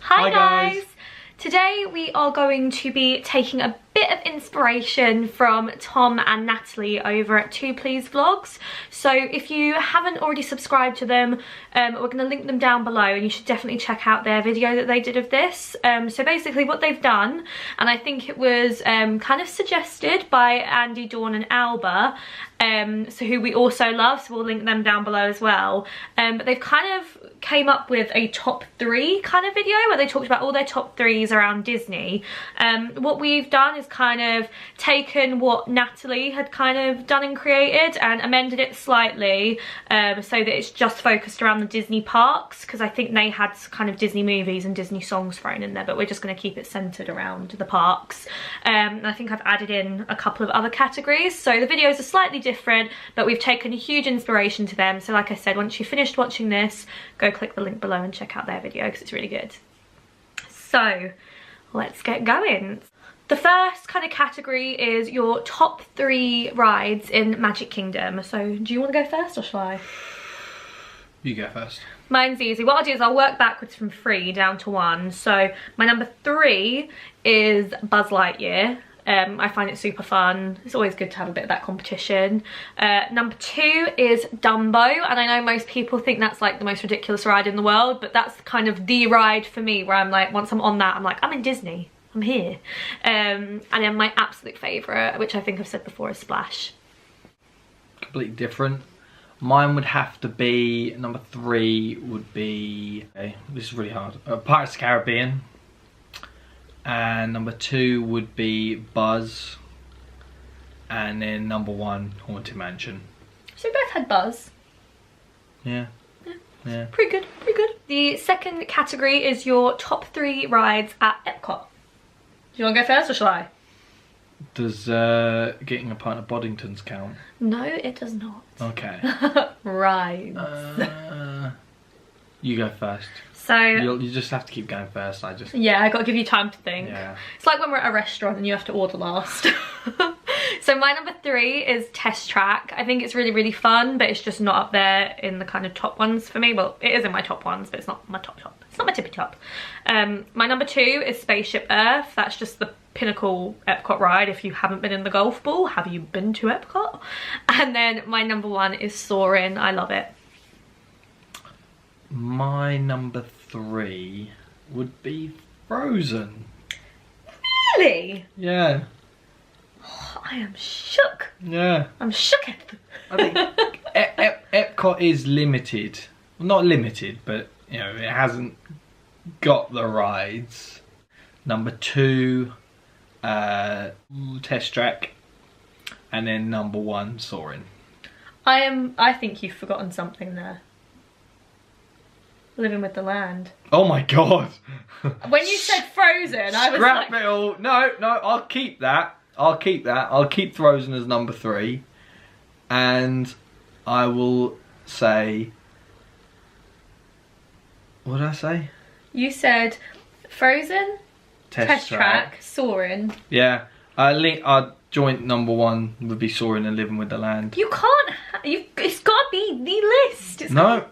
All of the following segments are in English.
Hi guys! Today we are going to be taking a bit of inspiration from Tom and Natalie over at 2 Please Vlogs. So if you haven't already subscribed to them, we're going to link them down below and you should definitely check out their video that they did of this. So basically what they've done, and I think it was kind of suggested by AndyDawnandAlba, so who we also love, so we'll link them down below as well. But they've kind of came up with a top 3 kind of video where they talked about all their top 3s around Disney. What we've done is kind of taken what Natalie had kind of done and created and amended it slightly, so that it's just focused around the Disney parks, because I think they had kind of Disney movies and Disney songs thrown in there, but we're just going to keep it centered around the parks. And I think I've added in a couple of other categories, so the videos are slightly different, but we've taken a huge inspiration to them. So like I said, once you've finished watching this, go click the link below and check out their video because it's really good. So let's get going. The first kind of category is your top 3 rides in Magic Kingdom. So do you want to go first or shall I? You go first. Mine's easy. What I'll do is I'll work backwards from 3 down to 1. So my number 3 is Buzz Lightyear. I find it super fun. It's always good to have a bit of that competition. Number 2 is Dumbo, and I know most people think that's like the most ridiculous ride in the world, but that's kind of the ride for me where I'm like, once I'm on that, I'm like, I'm in Disney. I'm here. And then my absolute favourite, which I think I've said before, is Splash. Completely different. Mine would have to be, number 3 would be, okay, this is really hard, Pirates of the Caribbean. And number 2 would be Buzz. And then number 1, Haunted Mansion. So we both had Buzz. Yeah. Yeah. Pretty good, pretty good. The second category is your top 3 rides at Epcot. Do you want to go first or shall I? Does getting a pint of Boddingtons count? No, it does not. Okay. Rides. You go first. So you just have to keep going first. Yeah, I got to give you time to think. Yeah. It's like when we're at a restaurant and you have to order last. So my number 3 is Test Track. I think it's really, really fun, but it's just not up there in the kind of top ones for me. Well, it is in my top ones, but it's not my top. It's not my tippy top. My number 2 is Spaceship Earth. That's just the pinnacle Epcot ride. If you haven't been in the golf ball, have you been to Epcot? And then my number 1 is Soarin'. I love it. My number 3 would be Frozen. Really? Yeah. Oh, I am shook. Yeah. I'm shooketh. I think Epcot is limited. Well, not limited, but you know, it hasn't got the rides. Number 2, Test Track. And then number 1, Soarin'. I think you've forgotten something there. Living with the Land. Oh my god! When you said Frozen, I was Scrap like... it all. No, I'll keep that. I'll keep that. I'll keep Frozen as number 3. And I will say... What did I say? You said Frozen, Test Track, Soarin'. Yeah. Our joint number 1 would be Soarin' and Living with the Land. You can't... It's got to be the list. No.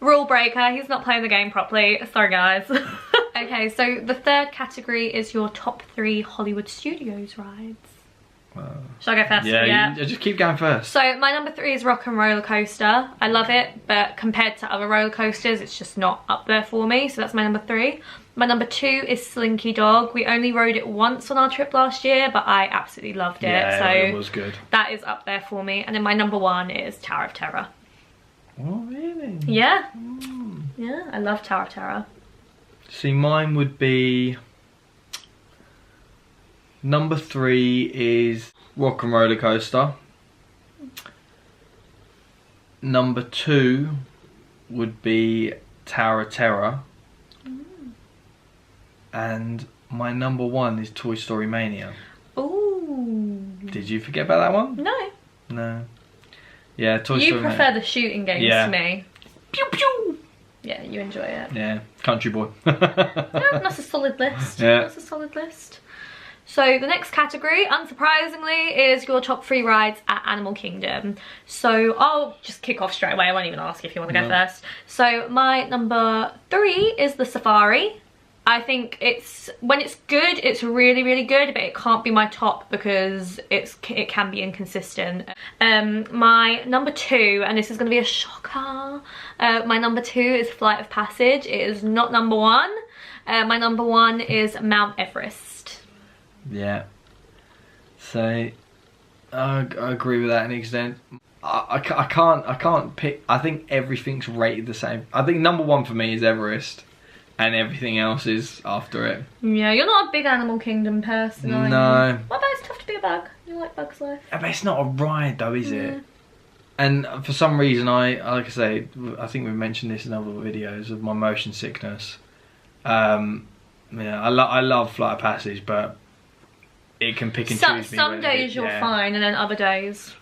Rule breaker, he's not playing the game properly. Sorry guys. Okay, so the third category is your top 3 Hollywood Studios rides. Shall I go first? Yeah, you just keep going first. So my number 3 is Rock and Roller Coaster. I love it, but compared to other roller coasters, it's just not up there for me. So that's my number 3. My number 2 is Slinky Dog. We only rode it once on our trip last year, but I absolutely loved it. Yeah, so it was good. That is up there for me. And then my number 1 is Tower of Terror. Oh, really? Yeah. Mm. Yeah, I love Tower of Terror. See, mine would be... Number 3 is Rock and Roller Coaster. Number 2 would be Tower of Terror. Mm. And my number 1 is Toy Story Mania. Ooh. Did you forget about that one? No. No. Yeah, Toy Story. You prefer the shooting games to me. Pew pew. Yeah, you enjoy it. Yeah, country boy. Yeah, that's a solid list. Yeah. That's a solid list. So the next category, unsurprisingly, is your top 3 rides at Animal Kingdom. So I'll just kick off straight away. I won't even ask if you want to go first. So my number 3 is the Safari. I think when it's good, it's really, really good, but it can't be my top because it can be inconsistent. My number 2, and this is going to be a shocker, my number 2 is Flight of Passage. It is not number 1. My number 1 is Mount Everest. Yeah. So I agree with that to an extent. I can't pick. I think everything's rated the same. I think number 1 for me is Everest. And everything else is after it. Yeah, you're not a big Animal Kingdom person, are you? No. Well, but it's tough to be a bug. You like Bugs Life. Yeah, but it's not a ride though, is it? And for some reason, like I say, I think we've mentioned this in other videos of my motion sickness. Yeah, I love Flight of Passage, but it can pick and choose me. Some days you're fine, and then other days.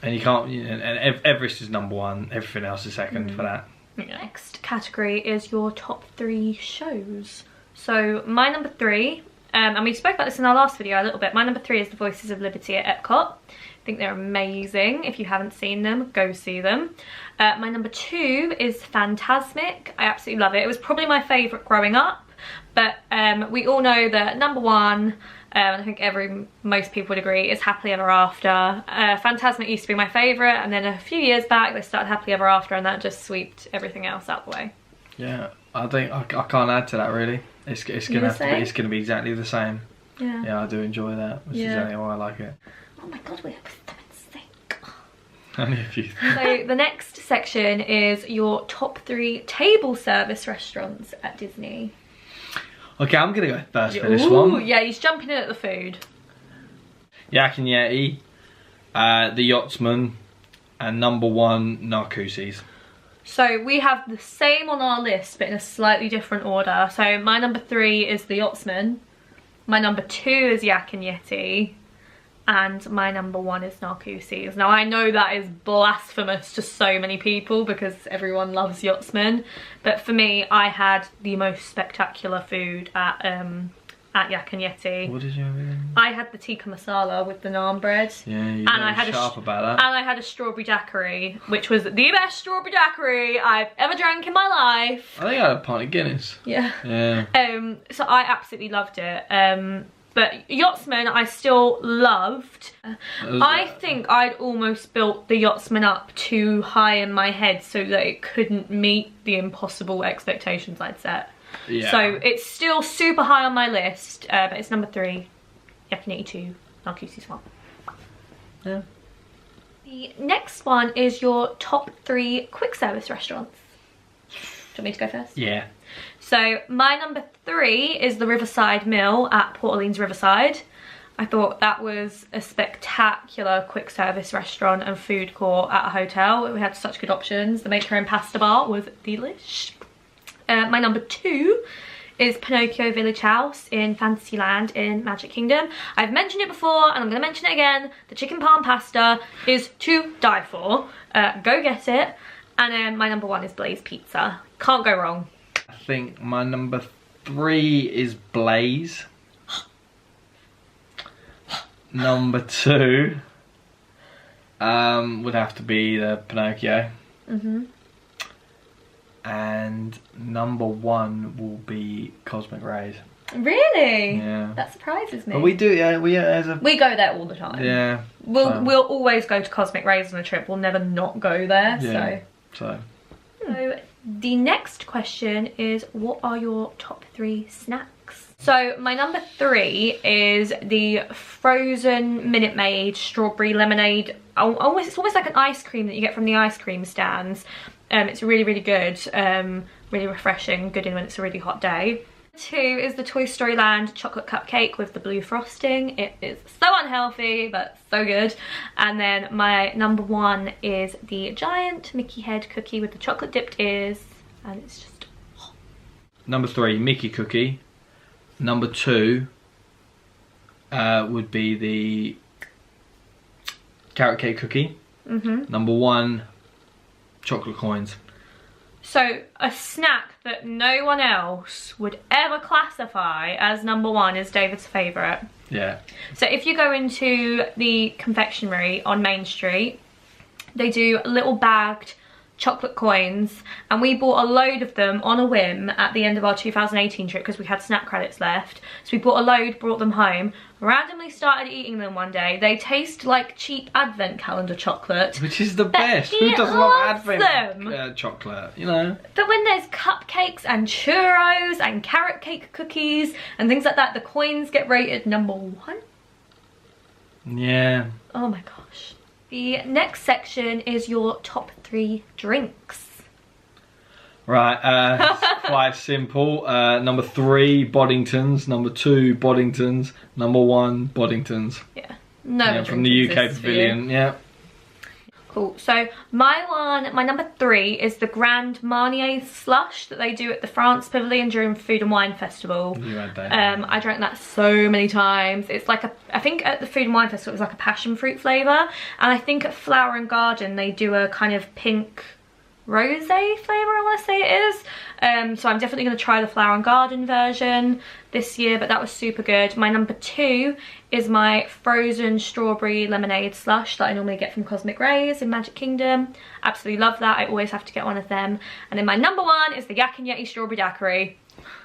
And you can't. And Everest is number 1. Everything else is second for that. Next category is your top 3 shows. So my number 3, and we spoke about this in our last video a little bit, my number 3 is the Voices of Liberty at Epcot. I think they're amazing. If you haven't seen them, go see them. My number 2 is Fantasmic. I absolutely love it. It was probably my favourite growing up, but we all know that number 1, I think most people would agree, is Happily Ever After. Fantasmic used to be my favourite, and then a few years back they started Happily Ever After, and that just swept everything else out the way. Yeah, I think I can't add to that really. It's gonna be exactly the same. Yeah. Yeah, I do enjoy that. That's exactly why I like it. Oh my god, we're in sync. Only a few. So the next section is your top 3 table service restaurants at Disney. Okay, I'm gonna go first for this one. Yeah, he's jumping in at the food. Yak and Yeti, the Yachtsman, and number 1, Narcoossee's. So we have the same on our list, but in a slightly different order. So my number 3 is the Yachtsman, my number 2 is Yak and Yeti, and my number 1 is Narcoossee's. Now I know that is blasphemous to so many people because everyone loves Yachtsman, but for me, I had the most spectacular food at Yak and Yeti. What did you have again? I had the tikka masala with the naan bread. Yeah, you're sharp about that. And I had a strawberry daiquiri, which was the best strawberry daiquiri I've ever drank in my life. I think I had a pint of Guinness. Yeah. Yeah. So I absolutely loved it. But Yachtsman I still loved. I think I'd almost built the Yachtsman up too high in my head so that it couldn't meet the impossible expectations I'd set. Yeah. So it's still super high on my list, but it's number 3, Yak and Yeti 2, Narcoossee's 1. Yeah. The next one is your top 3 quick service restaurants. Do you want me to go first? Yeah. So my number 3 is the Riverside Mill at Port Orleans Riverside. I thought that was a spectacular quick service restaurant and food court at a hotel. We had such good options. The make your own pasta bar was delish. My number 2 is Pinocchio Village House in Fantasyland in Magic Kingdom. I've mentioned it before and I'm going to mention it again. The chicken parm pasta is to die for. Go get it. And then my number 1 is Blaze Pizza. Can't go wrong. I think my number 3 is Blaze. Number 2 would have to be the Pinocchio. And number 1 will be Cosmic Rays. Really? Yeah. That surprises me. But we do, yeah. We go there all the time. Yeah. We'll always go to Cosmic Rays on a trip. We'll never not go there. Yeah. So the next question is, what are your top 3 snacks? So my number 3 is the frozen Minute Maid strawberry lemonade. It's almost like an ice cream that you get from the ice cream stands. It's really, really good, really refreshing, good in when it's a really hot day. 2 is the Toy Story Land chocolate cupcake with the blue frosting. It is so unhealthy, but so good. And then my number 1 is the giant Mickey head cookie with the chocolate dipped ears, and it's just hot. Number 3, Mickey cookie. Number 2 would be the carrot cake cookie. Number 1, chocolate coins. So a snack that no one else would ever classify as number one is David's favourite. Yeah. So if you go into the confectionery on Main Street, they do little bagged chocolate coins, and we bought a load of them on a whim at the end of our 2018 trip because we had snack credits left. So we bought a load, brought them home, randomly started eating them one day. They taste like cheap advent calendar chocolate, which is the best. Who doesn't love advent chocolate, you know? But when there's cupcakes and churros and carrot cake cookies and things like that, the coins get rated number one. Yeah. Oh my gosh. The next section is your top 3 drinks. Right, it's quite simple. Number 3, Boddingtons. Number 2, Boddingtons. Number 1, Boddingtons. Yeah, no. From the UK Pavilion. Yeah. Cool. So my number 3 is the Grand Marnier slush that they do at the France Pavilion during Food and Wine Festival. You had that. I drank that so many times. It's like I think at the Food and Wine Festival it was like a passion fruit flavour, and I think at Flower and Garden they do a kind of pink rosé flavour, I want to say it is. So I'm definitely going to try the Flower and Garden version this year, but that was super good. My number 2 is my frozen strawberry lemonade slush that I normally get from Cosmic Rays in Magic Kingdom. Absolutely love that. I always have to get one of them. And then my number 1 is the Yak and Yeti strawberry daiquiri.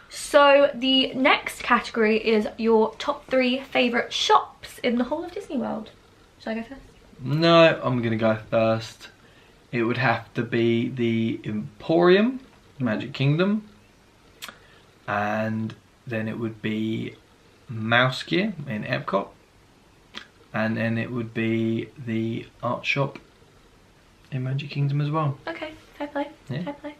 So the next category is your top 3 favourite shops in the whole of Disney World. Should I go first? No, I'm going to go first. It would have to be the Emporium, Magic Kingdom, and then it would be Mouse Gear in Epcot, and then it would be the art shop in Magic Kingdom as well. Okay, fair play, yeah. Fair play.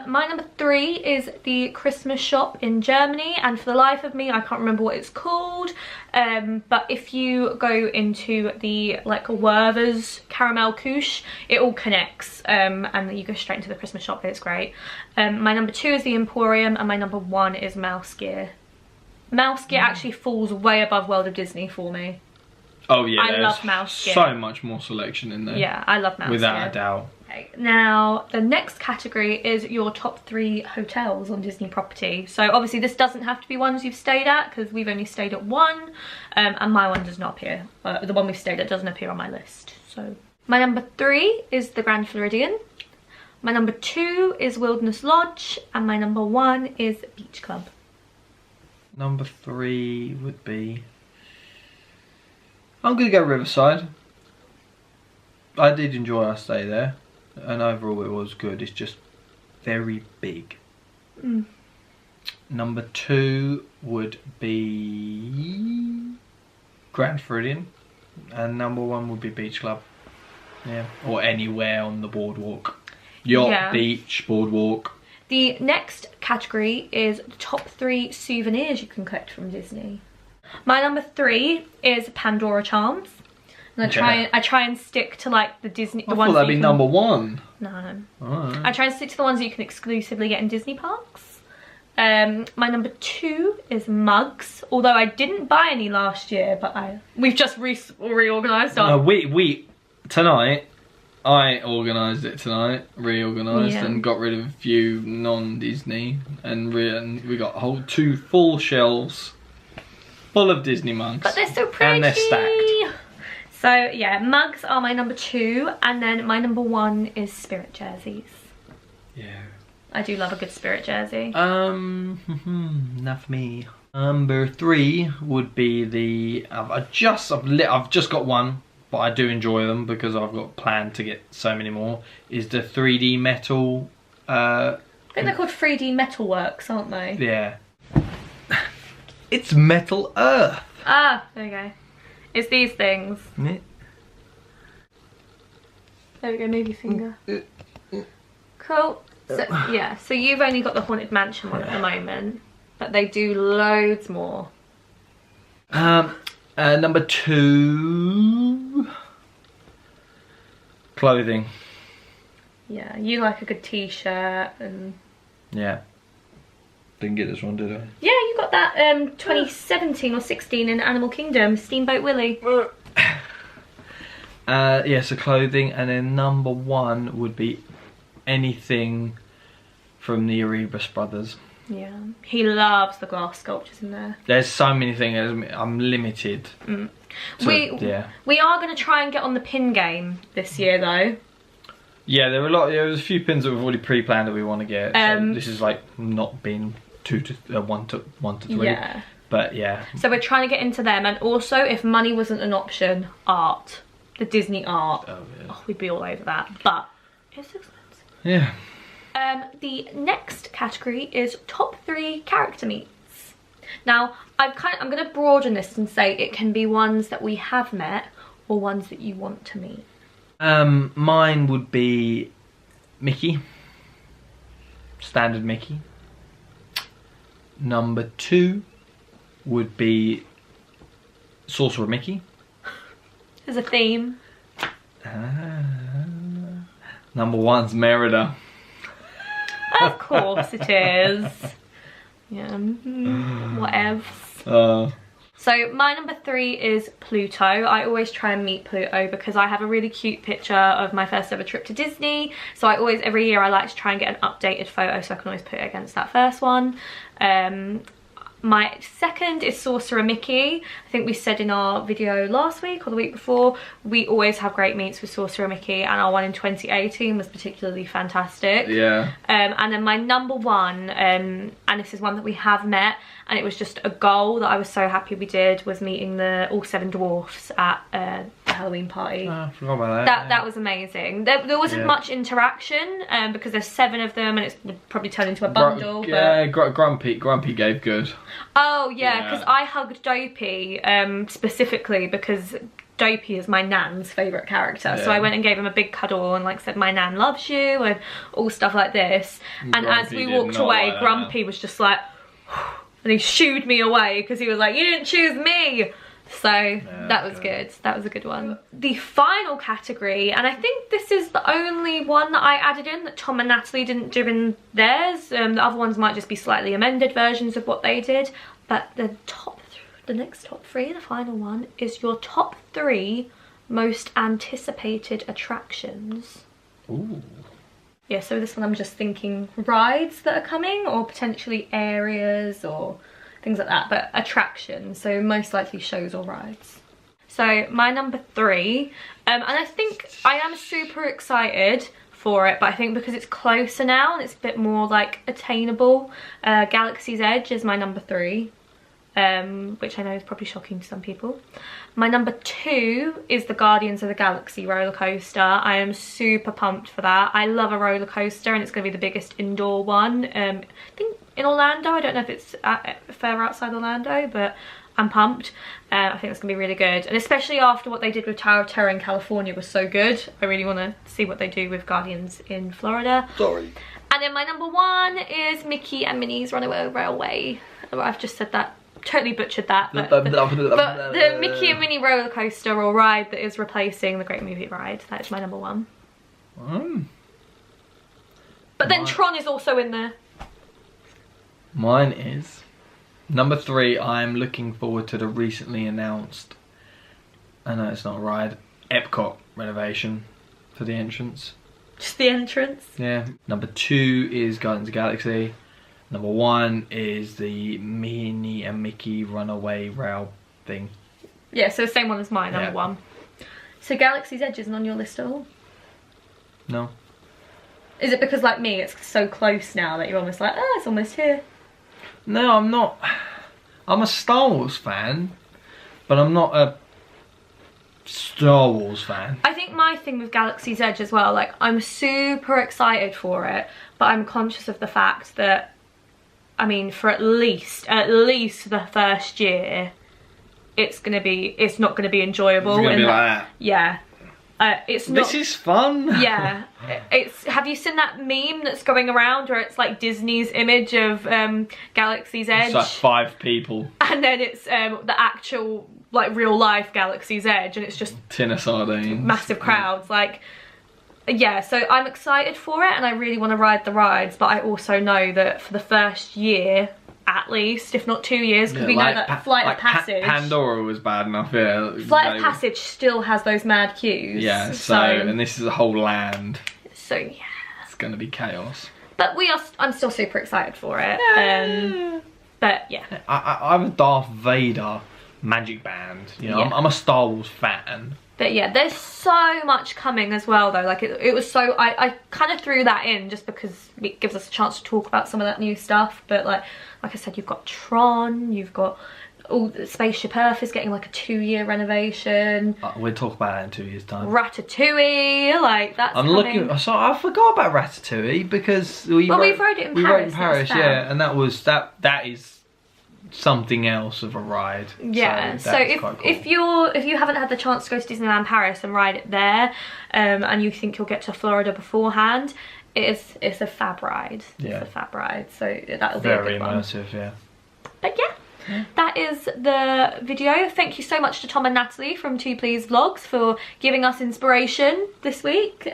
My number 3 is the Christmas shop in Germany, and for the life of me I can't remember what it's called, but if you go into the like Werther's caramel couche, it all connects, and then you go straight into the Christmas shop. It's great. My number 2 is the Emporium, and my number 1 is Mouse Gear. Mouse Gear actually falls way above World of Disney for me. Oh yeah, I love Mouse Gear. So much more selection in there. Yeah, I love Mouse Gear. Without a doubt. Okay, now the next category is your top 3 hotels on Disney property. So obviously this doesn't have to be ones you've stayed at because we've only stayed at 1, and my one does not appear. The one we've stayed at doesn't appear on my list. So my number 3 is the Grand Floridian. My number 2 is Wilderness Lodge, and my number 1 is Beach Club. Number 3 would be... I'm gonna go Riverside. I did enjoy our stay there, and overall it was good. It's just very big. Number 2 would be Grand Floridian, and number 1 would be Beach Club. Yeah, or anywhere on the boardwalk. Yacht, beach, boardwalk. The next category is the top 3 souvenirs you can collect from Disney. My number 3 is Pandora Charms. And I try and stick to like the Disney I thought that'd be number 1. No. Right. I try and stick to the ones that you can exclusively get in Disney parks. My number 2 is mugs, although I didn't buy any last year, but we've just reorganised our... Tonight, I organised it tonight, reorganised, and got rid of a few non-Disney, and we got a whole 2 full shelves full of Disney mugs. But they're so pretty! And they're stacked. So yeah, mugs are my number 2, and then my number 1 is Spirit jerseys. Yeah. I do love a good Spirit jersey. Not for me. Number 3 would be the... I've just got one, but I do enjoy them because I've got planned to get so many more. Is the 3D metal... I think they're called 3D Metalworks, aren't they? Yeah. It's Metal Earth. Ah, there we go. It's these things. Yeah. There we go, move your finger. Cool. So, yeah, so you've only got the Haunted Mansion one at the moment, but they do loads more. Number 2... Clothing. Yeah, you like a good t-shirt and... Yeah. Didn't get this one, did I? Yeah, you got that 2017 or 16 in Animal Kingdom, Steamboat Willie. Yeah, so clothing, and then number 1 would be anything from the Erebus brothers. Yeah, he loves the glass sculptures in there. There's so many things. I'm limited. We are going to try and get on the pin game this year, though. Yeah, there's a few pins that we've already pre-planned that we want to get. So this is like not being 1 to 3. Yeah. But yeah. So we're trying to get into them, and also if money wasn't an option, art, the Disney art. Oh, yeah. Oh, we'd be all over that. But it's expensive. Yeah. The next category is top 3 character meets. Now, I'm going to broaden this and say it can be ones that we have met or ones that you want to meet. Mine would be Mickey. Standard Mickey. Number 2 would be Sorcerer Mickey. There's a theme. Number 1's Merida. Of course it is. Yeah, whatever. So my number 3 is Pluto. I always try and meet Pluto because I have a really cute picture of my first ever trip to Disney. So every year I like to try and get an updated photo so I can always put it against that first one. My second is Sorcerer Mickey. I think we said in our video last week or the week before, we always have great meets with Sorcerer Mickey, and our one in 2018 was particularly fantastic. Yeah. And then my number 1, and this is one that we have met, and it was just a goal that I was so happy we did, was meeting all 7 dwarfs at the Halloween party. Oh, I forgot about that. That was amazing. There wasn't much interaction because there's 7 of them, and it's probably turned into a bundle. Grumpy gave good. Oh yeah, because I hugged Dopey specifically because Dopey is my nan's favourite character. So I went and gave him a big cuddle and like said my nan loves you and all stuff like this. And as we walked away, Grumpy was just like, and he shooed me away because he was like, you didn't choose me. So that was good. That was a good one. The final category, and I think this is the only one that I added in that Tom and Natalie didn't do in theirs. The other ones might just be slightly amended versions of what they did. But the next top 3, the final one, is your top 3 most anticipated attractions. Ooh. Yeah, so this one I'm just thinking rides that are coming, or potentially areas or things like that, but attractions, so most likely shows or rides. So my number 3, and I think I am super excited for it, but I think because it's closer now and it's a bit more like attainable, Galaxy's Edge is my number 3, which I know is probably shocking to some people. My number 2 is the Guardians of the Galaxy roller coaster. I am super pumped for that. I love a roller coaster, and it's going to be the biggest indoor one. I think in Orlando. I don't know if it's further outside Orlando, but I'm pumped. I think it's going to be really good. And especially after what they did with Tower of Terror in California was so good. I really want to see what they do with Guardians in Florida. Sorry. And then my number 1 is Mickey and Minnie's Runaway Railway. I've just said that. Totally butchered that, but the Mickey and Minnie roller coaster or ride that is replacing the Great Movie Ride. That is my number 1. But then Tron is also in there. Mine is number 3. I'm looking forward to the recently announced, I know it's not a ride, Epcot renovation for the entrance. Just the entrance? Yeah. Number 2 is Guardians of the Galaxy. Number 1 is the Minnie and Mickey Runaway Rail thing. Yeah, so the same one as mine, number 1. So Galaxy's Edge isn't on your list at all? No. Is it because, like me, it's so close now that you're almost like, oh, it's almost here? No, I'm not. I'm a Star Wars fan, but I'm not a Star Wars fan. I think my thing with Galaxy's Edge as well, like, I'm super excited for it, but I'm conscious of the fact that, I mean, for at least the first year, it's not gonna be enjoyable. It's gonna be like that. Yeah. It's not. This is fun. Yeah. Have you seen that meme that's going around where it's like Disney's image of Galaxy's Edge? It's like 5 people. And then it's the actual, like, real life Galaxy's Edge, and it's just tin of sardines. Massive crowds. Like, yeah, so I'm excited for it and I really want to ride the rides, but I also know that for the first year, at least, if not 2 years, because we know that Flight of Passage... Pandora was bad enough, yeah. Flight of Passage still has those mad queues. Yeah, so and this is a whole land. So, yeah. It's going to be chaos. But I'm still super excited for it. Yeah. But yeah. I have a Darth Vader magic band. You know, I'm a Star Wars fan. But yeah, there's so much coming as well though. Like it was so, I kind of threw that in just because it gives us a chance to talk about some of that new stuff. But like I said, you've got Tron, you've got Spaceship Earth is getting like a 2-year renovation. We'll talk about that in 2 years' time. Ratatouille, like that's coming. So I forgot about Ratatouille because we wrote it in Paris. We wrote in Paris, yeah, and that is something else of a ride. Yeah. So if you haven't had the chance to go to Disneyland Paris and ride it there, and you think you'll get to Florida beforehand, it's a fab ride. Yeah. It's a fab ride. So that'll be a good one. Very immersive, yeah. But yeah. That is the video. Thank you so much to Tom and Natalie from 2 Please Vlogs for giving us inspiration this week.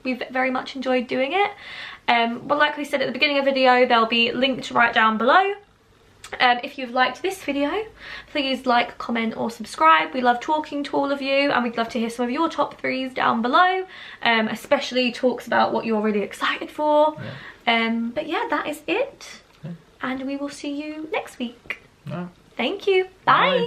We've very much enjoyed doing it. But like we said at the beginning of the video, they'll be linked right down below. If you've liked this video, please like, comment or subscribe. We love talking to all of you, and we'd love to hear some of your top 3s down below, especially talks about what you're really excited for. But yeah, that is it, and we will see you next week. Thank you. Bye.